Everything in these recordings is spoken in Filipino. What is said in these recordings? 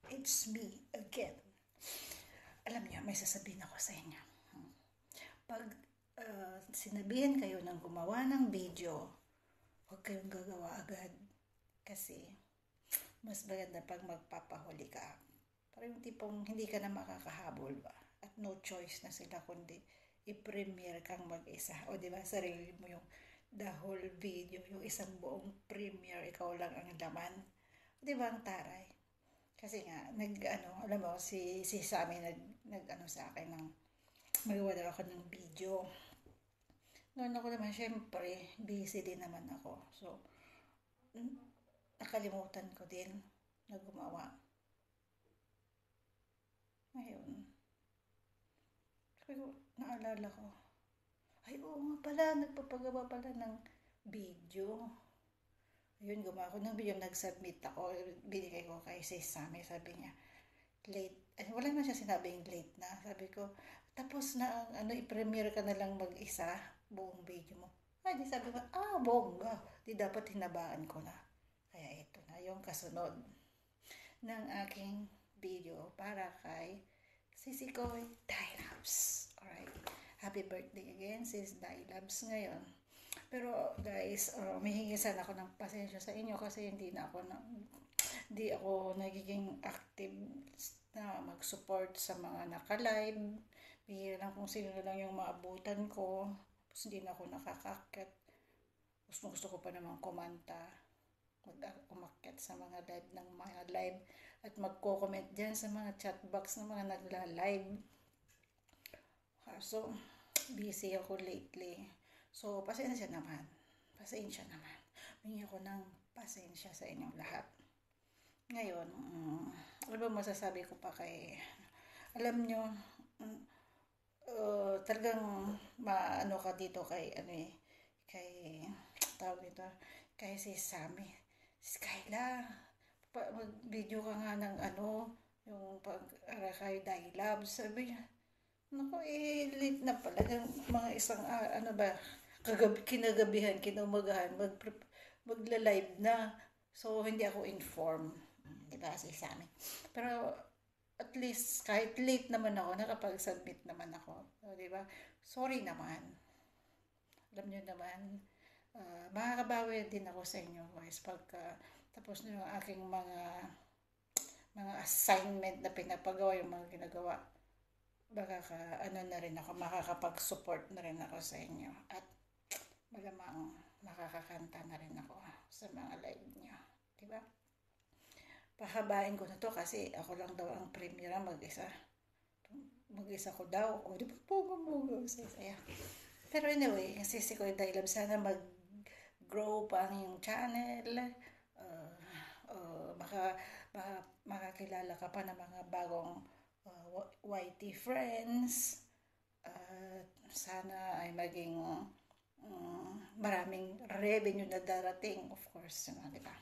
It's me again. Alam niyo, may sasabihin ako sa inyo. Pag sinabihan kayo ng gumawa ng video, huwag kayong gagawa agad. Kasi mas maganda pag magpapahuli ka. Parang yung tipong hindi ka na makakahabol ba? At no choice na sila kundi i-premiere kang mag-isa. O diba, sarili mo yung the whole video, yung isang buong premiere, ikaw lang ang laman. Diba ang taray? Kasi nga, alam mo, si Sammy nag sa akin ng, magawa daw ako ng video. Noon ako naman, syempre, busy din naman ako. So, nakalimutan ko din na gumawa. Ngayon, sabi ko, naalala ko, ay oo nga pala, nagpapagawa pala ng video. Ayun, gumawa ko ng video, nag-submit ako, binigay ko kay si Sammy, sabi niya, late, wala naman siya sinabing late na. Sabi ko, tapos na, i-premiere ka na lang mag-isa, buong video mo. Ay, di sabi ko, bongga, di dapat hinabaan ko na. Kaya ito na yung kasunod ng aking video para kay Sisi Koy Dylabs. Alright, happy birthday again, Sis Dylabs ngayon. Pero guys, humihingi sana ako ng pasensya sa inyo kasi hindi ako nagiging active na mag-support sa mga naka-live. Bihira lang kung sino lang yung maabutan ko. Tapos hindi na ako nakakakyat. Gusto ko pa naman kumanta. Umakyat sa mga live at magko-comment dyan sa mga chat box ng mga nagla-live. So, busy ako lately. So, pasensya naman. Hingi ako ng pasensya sa inyong lahat. Ngayon, ano ba masasabi ko pa alam nyo, talagang maano ka dito kay tawag dito, kay si Sammy. Skyla, mag-video ka nga ng yung pag-arakay Dylabs. Sabi niya, naku, late na pala. Mga isang, kinagabihan, kinumagahan, magla-live na. So, hindi ako informed. Diba, si Sammy. Pero, at least, kahit late naman ako, nakapag-submit naman ako. So, diba? Sorry naman. Alam nyo naman, makakabawi din ako sa inyo, guys, pagka tapos na yung aking mga assignment na pinapagawa, yung mga ginagawa. Baka na rin ako, makakapag-support na rin ako sa inyo. At malamang makakakanta na rin ako sa mga live niyo. Diba? Pahabain ko na to kasi ako lang daw ang premiere mag-isa. Mag-isa ko daw. O, di ba po saya. Pero anyway, kasi si Koy Dylabs, sana mag-grow pa ang iyong channel. Makakilala ka pa ng mga bagong YT friends. Sana ay maging maraming revenue na darating, of course, diba?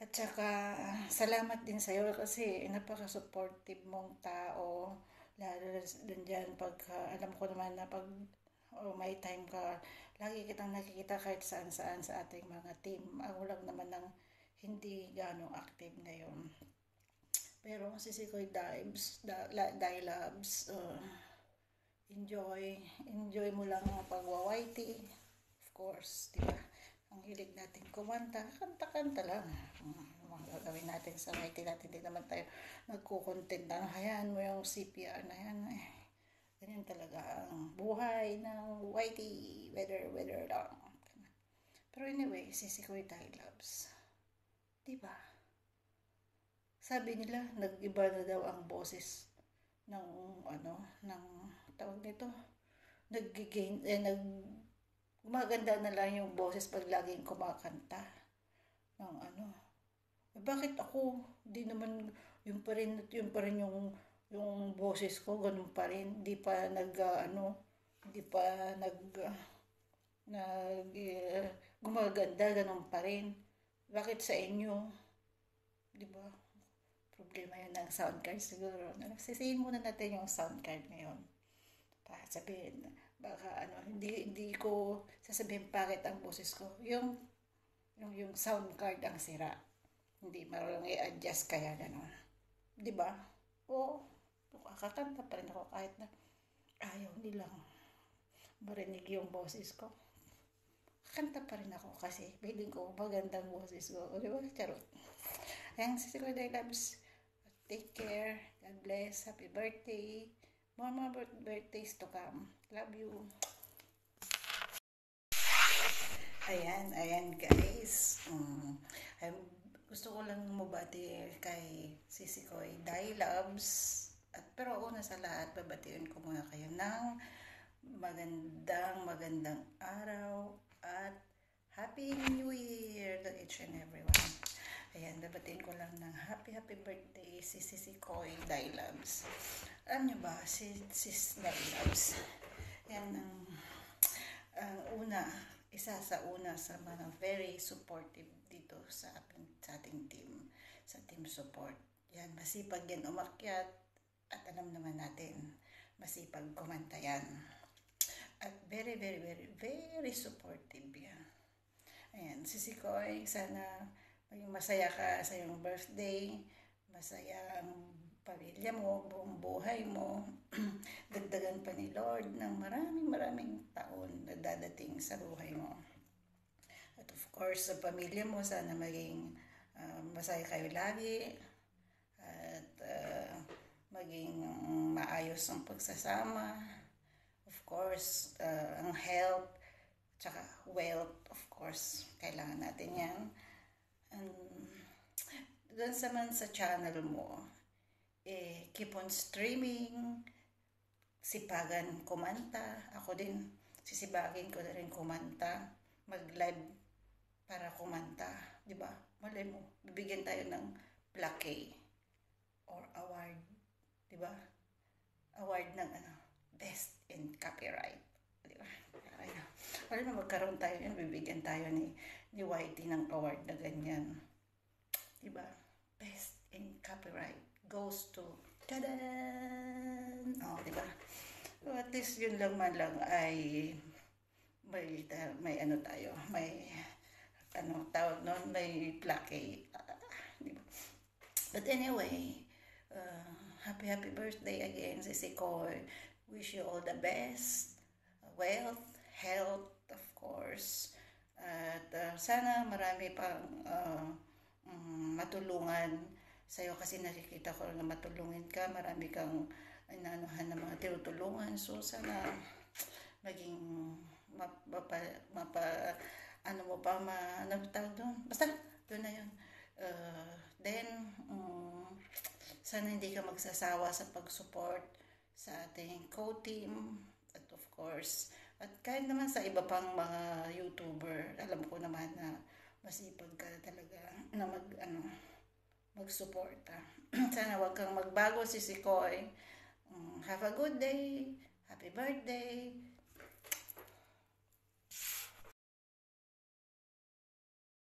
At saka, salamat din sa'yo kasi napaka-supportive mong tao. Lalo din dyan alam ko naman na pag may time ka, lagi kitang nakikita kahit saan-saan sa ating mga team. Ako lang naman ng hindi gano'ng active ngayon. Pero si Sikoy Dylabs, enjoy mo lang ang pagwa-YT. Of course, diba? Ang hilig natin kumanta, kanta-kanta lang. Mga gagawin natin sa YT natin, hindi naman tayo nagko-content na, hayaan mo yung CPR na yan. Ganyan talaga ang buhay ng YT, weather lang. Pero anyway, si Sikoy Dylabs, diba? Sabi nila, nag-iba na daw ang boses ng tawag nito, gumaganda na lang yung boses pag laging kumakanta ng bakit ako, di naman yung pa rin yung boses ko, ganun pa rin, di pa gumaganda, ganun pa rin. Bakit sa inyo? Di ba? Problema yun ng sound card siguro. Sisihin muna natin yung sound card ngayon. Sabihin, baka hindi ko sasabihin bakit ang boses ko. Yung sound card ang sira. Hindi marunong i-adjust kaya gano'n. Di ba? Oo, kakakanta pa rin ako kahit na ayaw nilang marinig yung boses ko. Kanta pa rin ako kasi feeling ko magandang boses ko. O, di ba? Charot. Ayan, si Kuya Loves. Take care. God bless. Happy birthday. More birthdays to come. Love you. Ayan guys. Gusto ko lang mabati kay Sisi Koy Dai Loves. Pero una sa lahat, babatiin ko muna kayo ng magandang araw at Happy New Year to each and everyone. Ayan, babatiin ko lang ng happy birthday si Sisi Koy Dai Loves. Alam nyo ba, si Sis Dai Loves, yan ang isa sa mga very supportive dito sa ating team, sa team support. Yan, masipag yan umakyat at alam naman natin, masipag kumanta yan. At very supportive yan. Ayan, Sisi Koy, sana maging masaya ka sa iyong birthday, masaya ang pamilya mo, buong buhay mo. Dagdagan pa ni Lord ng maraming taon na dadating sa buhay mo. At of course, sa pamilya mo, sana maging masaya kayo lagi at maging maayos ang pagsasama. Of course, ang health tsaka wealth, of course, kailangan natin yan. And doon sa channel mo, keep on streaming, sipagan kumanta. Ako din, sisibagin ko na rin kumanta, mag-live para kumanta, di ba? Malay mo, bibigyan tayo ng plaque or award, di ba? Award ng best in copyright, di ba? Malay mo, magkaroon tayo yan, bibigyan tayo ni YT ng award na ganyan, di ba? Best in copyright goes to tadan! Oh, di ba? So at least yun lang man lang ay may ano tayo, may tawag noon, may plaque. Di ba? But anyway, happy birthday again, Sisi Koy. Wish you all the best, wealth, health, of course. At sana marami pang matulungan sa'yo kasi nakikita ko na matulungin ka, marami kang inanuhan ng mga tinutulungan. So sana maging tawag doon? Basta, doon na yun. Then, sana hindi ka magsasawa sa pag-support sa ating co-team at of course, at kahit naman sa iba pang mga YouTuber, alam ko naman na masipag ka talaga na mag-suporta. Sana wag kang magbago, Sisi Koy. Have a good day. Happy birthday.